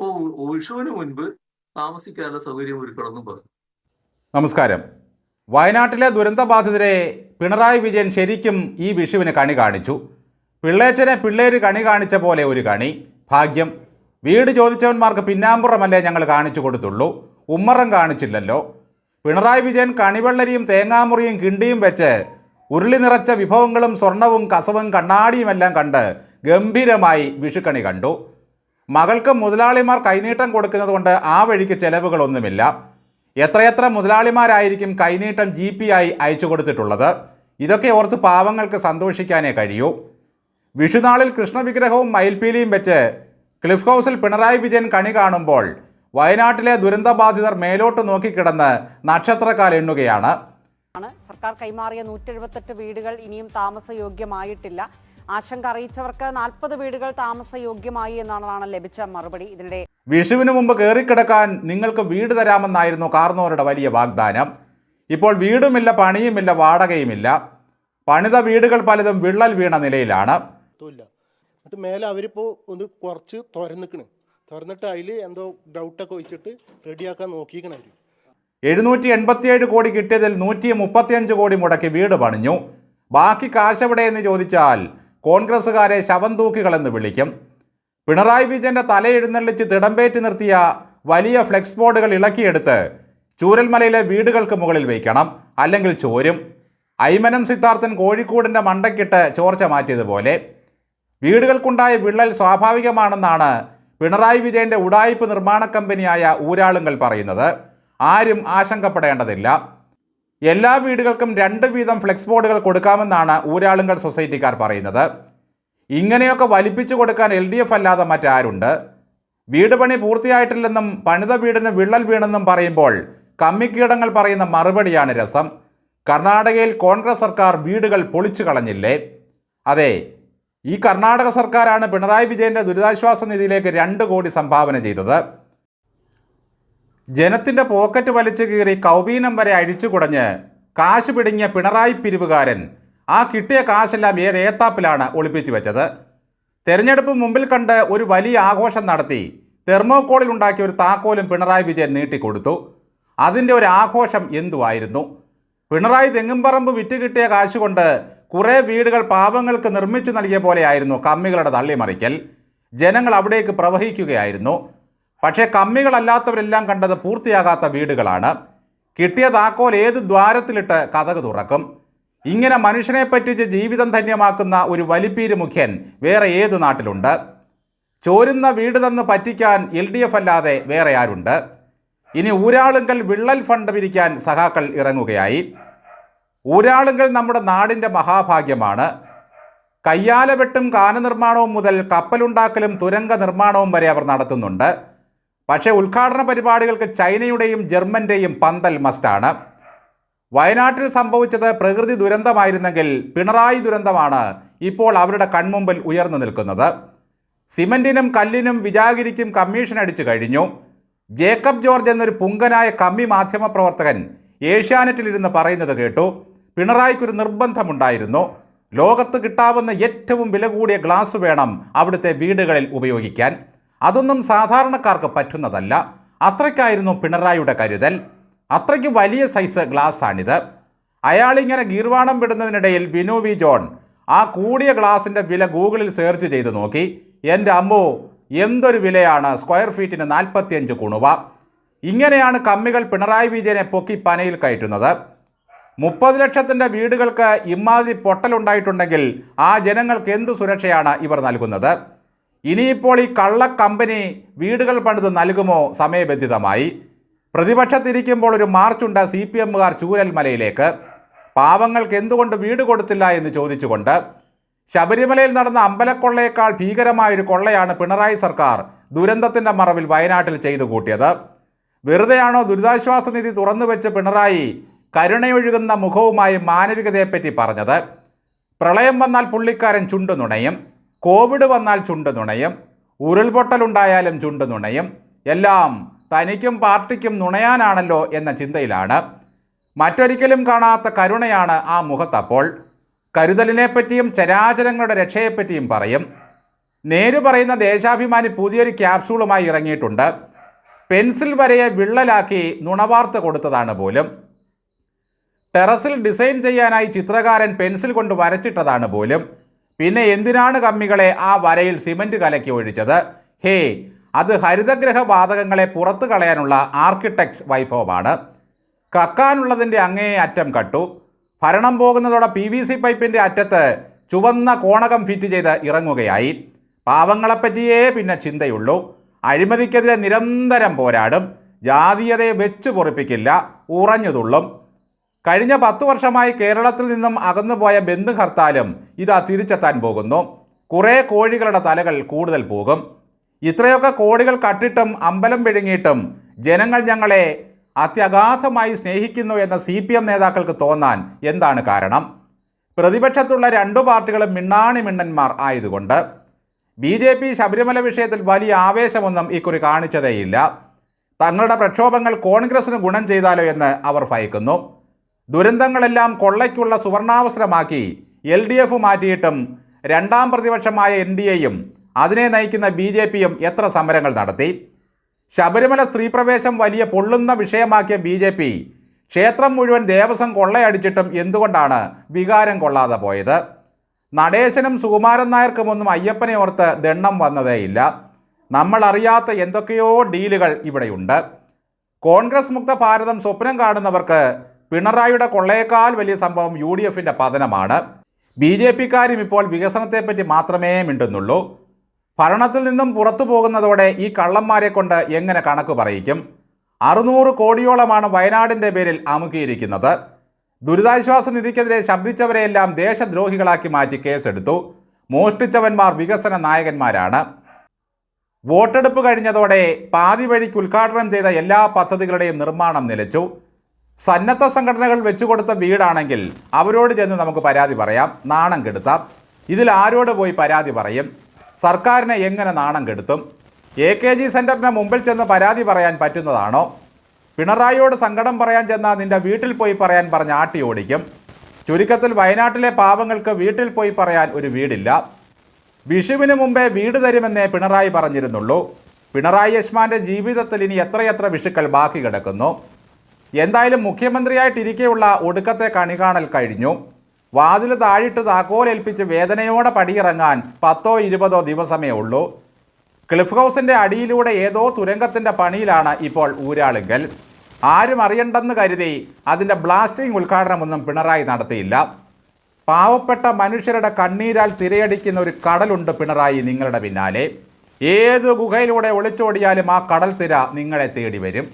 അപ്പോൾ വിഷുവിന് മുൻപ് താമസിക്കാനുള്ള സൗകര്യം ഒരുക്കണമെന്നും പറഞ്ഞു. നമസ്കാരം. വയനാട്ടിലെ ദുരന്തബാധിതരെ പിണറായി വിജയൻ ശരിക്കും ഈ വിഷുവിന് കണി കാണിച്ചു. പിള്ളേച്ചനെ പിള്ളേര് കണി കാണിച്ച പോലെ ഒരു കണി. ഭാഗ്യം, വീട് ചോദിച്ചവന്മാർക്ക് പിന്നാമ്പുറമല്ലേ ഞങ്ങൾ കാണിച്ചു കൊടുത്തുള്ളൂ, ഉമ്മറം കാണിച്ചില്ലല്ലോ. പിണറായി വിജയൻ കണിവെള്ളരിയും തേങ്ങാമുറിയും കിണ്ടിയും വെച്ച് ഉരുളി നിറച്ച വിഭവങ്ങളും സ്വർണവും കസവും കണ്ണാടിയുമെല്ലാം കണ്ട് ഗംഭീരമായി വിഷുക്കണി കണ്ടു. മകൾക്ക് മുതലാളിമാർ കൈനീട്ടം കൊടുക്കുന്നത് കൊണ്ട് ആ വഴിക്ക് ചെലവുകളൊന്നുമില്ല. എത്രയെത്ര മുതലാളിമാരായിരിക്കും കൈനീട്ടം GP ആയി അയച്ചു കൊടുത്തിട്ടുള്ളത്. ഇതൊക്കെ ഓർത്ത് പാവങ്ങൾക്ക് സന്തോഷിക്കാനേ കഴിയൂ. വിഷുനാളിൽ കൃഷ്ണവിഗ്രഹവും മയിൽപ്പീലിയും വെച്ച് ക്ലിഫ് ഹൗസിൽ പിണറായി വിജയൻ കണി കാണുമ്പോൾ വയനാട്ടിലെ ദുരന്തബാധിതർ മേലോട്ട് നോക്കിക്കിടന്ന് നക്ഷത്രക്കാൽ എണ്ണുകയാണ്. സർക്കാർ കൈമാറിയ 178 വീടുകൾ ഇനിയും താമസയോഗ്യമായിട്ടില്ല. ആശങ്ക അറിയിച്ചവർക്ക് 40 വീടുകൾ താമസയോഗ്യമായി എന്നാണ് ലഭിച്ച മറുപടി. ഇതിനിടെ വിഷുവിന് മുമ്പ് കയറിക്കിടക്കാൻ നിങ്ങൾക്ക് വീട് തരാമെന്നായിരുന്നു കാർന്നോരുടെ വലിയ വാഗ്ദാനം. ഇപ്പോൾ വീടുമില്ല, പണിയുമില്ല, വാടകയുമില്ല. പണിത വീടുകൾ പലതും വിള്ളൽ വീണ നിലയിലാണ്. മേലെ അവരിപ്പോൾ ഒന്ന് കുറച്ച് തുറന്നിട്ട് അതിൽ എന്തോ ഡൗട്ടൊക്കെ വെച്ചിട്ട് റെഡിയാക്കാൻ നോക്കിക്കണ. 787 കോടി കിട്ടിയതിൽ 135 കോടി മുടക്കി വീട് പണിഞ്ഞു. ബാക്കി കാശെവിടെയെന്ന് ചോദിച്ചാൽ കോൺഗ്രസ്സുകാരെ ശവം തൂക്കികളെന്ന് വിളിക്കും. പിണറായി വിജയൻ്റെ തലയെഴുന്നള്ളിച്ച് തിടമ്പേറ്റി നിർത്തിയ വലിയ ഫ്ലെക്സ് ബോർഡുകൾ ഇളക്കിയെടുത്ത് ചൂരൽമലയിലെ വീടുകൾക്ക് മുകളിൽ വയ്ക്കണം, അല്ലെങ്കിൽ ചോരും. ഐമനം സിദ്ധാർത്ഥൻ കോഴിക്കോടിൻ്റെ മണ്ടയ്ക്കിട്ട് ചോർച്ച മാറ്റിയതുപോലെ. വീടുകൾക്കുണ്ടായ വിള്ളൽ സ്വാഭാവികമാണെന്നാണ് പിണറായി വിജയൻ്റെ ഉഡായിപ്പ് നിർമ്മാണ കമ്പനിയായ ഊരാളുങ്കൽ പറയുന്നത്. ആരും ആശങ്കപ്പെടേണ്ടതില്ല. എല്ലാ വീടുകൾക്കും 2 വീതം ഫ്ലെക്സ് ബോർഡുകൾ കൊടുക്കാമെന്നാണ് ഊരാളുങ്കൽ സൊസൈറ്റിക്കാർ പറയുന്നത്. ഇങ്ങനെയൊക്കെ വലിപ്പിച്ചു കൊടുക്കാൻ LDF അല്ലാതെ മറ്റാരുണ്ട്? വീട് പണി പൂർത്തിയായിട്ടില്ലെന്നും പണിത വീടിന് വിള്ളൽ വീണെന്നും പറയുമ്പോൾ കമ്മിക്കീടങ്ങൾ പറയുന്ന മറുപടിയാണ് രസം. കർണാടകയിൽ കോൺഗ്രസ് സർക്കാർ വീടുകൾ പൊളിച്ചു കളഞ്ഞില്ലേ? അതെ, ഈ കർണാടക സർക്കാരാണ് പിണറായി വിജയൻ്റെ ദുരിതാശ്വാസ നിധിയിലേക്ക് 2 കോടി സംഭാവന ചെയ്തത്. ജനത്തിൻ്റെ പോക്കറ്റ് വലിച്ചു കീറി കൗബീനം വരെ അഴിച്ചു കുടഞ്ഞ് കാശ് പിടുങ്ങിയ പിണറായി പിരിവുകാരൻ ആ കിട്ടിയ കാശെല്ലാം ഏത്താപ്പിലാണ് ഒളിപ്പിച്ചു വെച്ചത്. തെരഞ്ഞെടുപ്പ് മുമ്പിൽ കണ്ട് ഒരു വലിയ ആഘോഷം നടത്തി തെർമോക്കോളിൽ ഉണ്ടാക്കിയ ഒരു താക്കോലും പിണറായി വിജയൻ നീട്ടിക്കൊടുത്തു. അതിൻ്റെ ഒരു ആഘോഷം എന്തുവായിരുന്നു? പിണറായി തെങ്ങുംപറമ്പ് വിറ്റ് കിട്ടിയ കാശുകൊണ്ട് കുറേ വീടുകൾ പാവങ്ങൾക്ക് നിർമ്മിച്ചു നൽകിയ പോലെയായിരുന്നു കമ്മികളുടെ തള്ളിമറിക്കൽ. ജനങ്ങൾ അവിടേക്ക് പ്രവഹിക്കുകയായിരുന്നു. പക്ഷേ കമ്മികളല്ലാത്തവരെല്ലാം കണ്ടത് പൂർത്തിയാകാത്ത വീടുകളാണ്. കിട്ടിയ താക്കോൽ ഏത് ദ്വാരത്തിലിട്ട് കതക് തുറക്കും? ഇങ്ങനെ മനുഷ്യനെ പറ്റിച്ച് ജീവിതം ധന്യമാക്കുന്ന ഒരു വലിപ്പീര് മുഖ്യൻ വേറെ ഏത് നാട്ടിലുണ്ട്? ചോരുന്ന വീട് തന്ന് പറ്റിക്കാൻ LDF അല്ലാതെ വേറെ ആരുണ്ട്? ഇനി ഊരാളുങ്കൽ വിള്ളൽ ഫണ്ട് പിരിക്കാൻ സഖാക്കൾ ഇറങ്ങുകയായി. ഊരാളുങ്കൽ നമ്മുടെ നാടിൻ്റെ മഹാഭാഗ്യമാണ്. കയ്യാലവെട്ടും കാനനിർമ്മാണവും മുതൽ കപ്പലുണ്ടാക്കലും തുരങ്ക നിർമ്മാണവും വരെ അവർ നടത്തുന്നുണ്ട്. പക്ഷേ ഉദ്ഘാടന പരിപാടികൾക്ക് ചൈനയുടെയും ജർമ്മൻ്റെയും പന്തൽ മസ്റ്റാണ്. വയനാട്ടിൽ സംഭവിച്ചത് പ്രകൃതി ദുരന്തമായിരുന്നെങ്കിൽ പിണറായി ദുരന്തമാണ് ഇപ്പോൾ അവരുടെ കൺമുമ്പിൽ ഉയർന്നു നിൽക്കുന്നത്. സിമൻറ്റിനും കല്ലിനും വിജാഗിരിക്കും കമ്മീഷൻ അടിച്ചു കഴിഞ്ഞു. ജേക്കബ് ജോർജ് എന്നൊരു പുങ്കനായ കമ്മി മാധ്യമപ്രവർത്തകൻ ഏഷ്യാനെറ്റിലിരുന്ന് പറയുന്നത് കേട്ടു. പിണറായിക്കൊരു നിർബന്ധമുണ്ടായിരുന്നു. ലോകത്ത് കിട്ടാവുന്ന ഏറ്റവും വില കൂടിയ ഗ്ലാസ് വേണം അവിടുത്തെ വീടുകളിൽ ഉപയോഗിക്കാൻ. അതൊന്നും സാധാരണക്കാർക്ക് പറ്റുന്നതല്ല. അത്രയ്ക്കായിരുന്നു പിണറായിയുടെ കരുതൽ. അത്രയ്ക്ക് വലിയ സൈസ് ഗ്ലാസ്സാണിത്. അയാളിങ്ങനെ ഗീർവാണം വിടുന്നതിനിടയിൽ വിനു വി ജോൺ ആ കൂടിയ ഗ്ലാസിൻ്റെ വില ഗൂഗിളിൽ സെർച്ച് ചെയ്ത് നോക്കി. എൻ്റെ അമ്മോ, എന്തൊരു വിലയാണ്! സ്ക്വയർ ഫീറ്റിന് 45 കുണുവ. ഇങ്ങനെയാണ് കമ്മികൾ പിണറായി വിജയനെ പൊക്കി പനയിൽ കയറ്റുന്നത്. 30 ലക്ഷത്തിൻ്റെ വീടുകൾക്ക് ഇമാതിരി പൊട്ടലുണ്ടായിട്ടുണ്ടെങ്കിൽ ആ ജനങ്ങൾക്ക് എന്ത് സുരക്ഷയാണ് ഇവർ നൽകുന്നത്? ഇനിയിപ്പോൾ ഈ കള്ള കമ്പനി വീടുകൾ പണിത് നൽകുമോ? സമയബന്ധിതമായി. പ്രതിപക്ഷത്തിരിക്കുമ്പോൾ ഒരു മാർച്ചുണ്ട് CPMകാർ ചൂരൽമലയിലേക്ക്. പാവങ്ങൾക്ക് എന്തുകൊണ്ട് വീട് കൊടുത്തില്ല എന്ന് ചോദിച്ചുകൊണ്ട്. ശബരിമലയിൽ നടന്ന അമ്പലക്കൊള്ളയേക്കാൾ ഭീകരമായൊരു കൊള്ളയാണ് പിണറായി സർക്കാർ ദുരന്തത്തിൻ്റെ മറവിൽ വയനാട്ടിൽ ചെയ്തു കൂട്ടിയത്. വെറുതെയാണോ ദുരിതാശ്വാസ നിധി തുറന്നു വെച്ച് പിണറായി കരുണയൊഴുകുന്ന മുഖവുമായി മാനവികതയെപ്പറ്റി പറഞ്ഞത്? പ്രളയം വന്നാൽ പുള്ളിക്കാരൻ ചുണ്ടു നുണയും, കോവിഡ് വന്നാൽ ചുണ്ടു നുണയും, ഉരുൾപൊട്ടലുണ്ടായാലും ചുണ്ടു നുണയും. എല്ലാം തനിക്കും പാർട്ടിക്കും നുണയാനാണല്ലോ എന്ന ചിന്തയിലാണ്. മറ്റൊരിക്കലും കാണാത്ത കരുണയാണ് ആ മുഖത്തപ്പോൾ. കരുതലിനെപ്പറ്റിയും ചരാചരങ്ങളുടെ രക്ഷയെപ്പറ്റിയും പറയും. നേര് പറയുന്ന ദേശാഭിമാനി പുതിയൊരു ക്യാപ്സൂളുമായി ഇറങ്ങിയിട്ടുണ്ട്. പെൻസിൽ വരയെ വിള്ളലാക്കി നുണവാർത്ത കൊടുത്തതാണ് പോലും. ടെറസിൽ ഡിസൈൻ ചെയ്യാനായി ചിത്രകാരൻ പെൻസിൽ കൊണ്ട് വരച്ചിട്ടതാണ് പോലും. പിന്നെ എന്തിനാണ് കമ്മികളെ ആ വരയിൽ സിമൻറ്റ് കലക്കി ഒഴിച്ചത്? ഹേ, അത് ഹരിതഗ്രഹ വാതകങ്ങളെ പുറത്തു കളയാനുള്ള ആർക്കിടെക്ട് വൈഭവമാണ്. കക്കാനുള്ളതിൻ്റെ അങ്ങേ അറ്റം കട്ടു. ഭരണം പോകുന്നതോടെ PVC പൈപ്പിൻ്റെ അറ്റത്ത് ചുവന്ന കോണകം ഫിറ്റ് ചെയ്ത് ഇറങ്ങുകയായി. പാവങ്ങളെപ്പറ്റിയേ പിന്നെ ചിന്തയുള്ളൂ. അഴിമതിക്കെതിരെ നിരന്തരം പോരാടും. ജാതീയതയെ വെച്ച് പൊറിപ്പിക്കില്ല, ഉറഞ്ഞുതുള്ളും. കഴിഞ്ഞ 10 വർഷമായി കേരളത്തിൽ നിന്നും അകന്നുപോയ ബന്ധു ഹർത്താലും ഇതാ തിരിച്ചെത്താൻ പോകുന്നു. കുറേ കോഴികളുടെ തലകൾ കൂടുതൽ പോകും. ഇത്രയൊക്കെ കോടികൾ കട്ടിട്ടും അമ്പലം വിഴുങ്ങിയിട്ടും ജനങ്ങൾ ഞങ്ങളെ അത്യഗാധമായി സ്നേഹിക്കുന്നു എന്ന CPM നേതാക്കൾക്ക് തോന്നാൻ എന്താണ് കാരണം? പ്രതിപക്ഷത്തുള്ള 2 പാർട്ടികളും മിണ്ണാണി മിണ്ണന്മാർ ആയതുകൊണ്ട്. BJP ശബരിമല വിഷയത്തിൽ വലിയ ആവേശമൊന്നും ഇക്കുറി കാണിച്ചതേയില്ല. തങ്ങളുടെ പ്രക്ഷോഭങ്ങൾ കോൺഗ്രസിന് ഗുണം ചെയ്താലോ എന്ന് അവർ ഭയക്കുന്നു. ദുരന്തങ്ങളെല്ലാം കൊള്ളയ്ക്കുള്ള സുവർണാവസരമാക്കി LDF മാറ്റിയിട്ടും രണ്ടാം പ്രതിപക്ഷമായ NDAയും അതിനെ നയിക്കുന്ന BJPയും എത്ര സമരങ്ങൾ നടത്തി. ശബരിമല സ്ത്രീപ്രവേശം വലിയ പൊള്ളുന്ന വിഷയമാക്കിയ BJP ക്ഷേത്രം മുഴുവൻ ദേവസ്വം കൊള്ളയടിച്ചിട്ടും എന്തുകൊണ്ടാണ് വികാരം കൊള്ളാതെ പോയത്? നടേശനും സുകുമാരൻ നായർക്കുമൊന്നും അയ്യപ്പനെ ഓർത്ത് ദണ്ണം വന്നതേയില്ല. നമ്മൾ അറിയാത്ത എന്തൊക്കെയോ ഡീലുകൾ ഇവിടെയുണ്ട്. കോൺഗ്രസ് മുക്ത ഭാരതം സ്വപ്നം കാണുന്നവർക്ക് പിണറായിയുടെ കൊള്ളയേക്കാൾ വലിയ സംഭവം UDFിൻ്റെ പതനമാണ്. BJPക്കാരും ഇപ്പോൾ വികസനത്തെപ്പറ്റി മാത്രമേ മിണ്ടുന്നുള്ളൂ. ഭരണത്തിൽ നിന്നും പുറത്തു പോകുന്നതോടെ ഈ കള്ളന്മാരെ കൊണ്ട് എങ്ങനെ കണക്ക് പറയിക്കും? 600 കോടിയോളമാണ് വയനാടിൻ്റെ പേരിൽ അമുക്കിയിരിക്കുന്നത്. ദുരിതാശ്വാസ നിധിക്കെതിരെ ശബ്ദിച്ചവരെയെല്ലാം ദേശദ്രോഹികളാക്കി മാറ്റി കേസെടുത്തു. മോഷ്ടിച്ചവന്മാർ വികസന നായകന്മാരാണ്. വോട്ടെടുപ്പ് കഴിഞ്ഞതോടെ പാതി വഴിക്ക് ഉദ്ഘാടനം ചെയ്ത എല്ലാ പദ്ധതികളുടെയും നിർമ്മാണം നിലച്ചു. സന്നദ്ധ സംഘടനകൾ വെച്ചുകൊടുത്ത വീടാണെങ്കിൽ അവരോട് ചെന്ന് നമുക്ക് പരാതി പറയാം, നാണം കെടുത്താം. ഇതിൽ ആരോട് പോയി പരാതി പറയും? സർക്കാരിനെ എങ്ങനെ നാണം കെടുത്തും? AKG സെൻറ്ററിന് മുമ്പിൽ ചെന്ന് പരാതി പറയാൻ പറ്റുന്നതാണോ? പിണറായിയോട് സങ്കടം പറയാൻ ചെന്നാൽ നിൻ്റെ വീട്ടിൽ പോയി പറയാൻ പറഞ്ഞ് ആട്ടി ഓടിക്കും. ചുരുക്കത്തിൽ വയനാട്ടിലെ പാവങ്ങൾക്ക് വീട്ടിൽ പോയി പറയാൻ ഒരു വീടില്ല. വിഷുവിന് മുമ്പേ വീട് തരുമെന്നേ പിണറായി പറഞ്ഞിരുന്നുള്ളൂ. പിണറായി യശ്മാൻ്റെ ജീവിതത്തിൽ ഇനി എത്രയെത്ര വിഷുക്കൾ ബാക്കി കിടക്കുന്നു. എന്തായാലും മുഖ്യമന്ത്രിയായിട്ടിരിക്കെയുള്ള ഒടുക്കത്തെ കണികാണൽ കഴിഞ്ഞു. വാതിൽ താഴിട്ട് താക്കോലേൽപ്പിച്ച് വേദനയോടെ പടിയിറങ്ങാൻ 10-20 ദിവസമേ ഉള്ളൂ. ക്ലിഫ് ഹൗസിൻ്റെ അടിയിലൂടെ ഏതോ തുരങ്കത്തിൻ്റെ പണിയിലാണ് ഇപ്പോൾ ഊരാളുങ്കൽ. ആരും അറിയണ്ടെന്ന് കരുതി അതിൻ്റെ ബ്ലാസ്റ്റിംഗ് ഉദ്ഘാടനമൊന്നും പിണറായി നടത്തിയില്ല. പാവപ്പെട്ട മനുഷ്യരുടെ കണ്ണീരാൽ തിരയടിക്കുന്ന ഒരു കടലുണ്ട് പിണറായി നിങ്ങളുടെ പിന്നാലെ. ഏത് ഗുഹയിലൂടെ ഒളിച്ചോടിയാലും ആ കടൽ തിര നിങ്ങളെ തേടി വരും.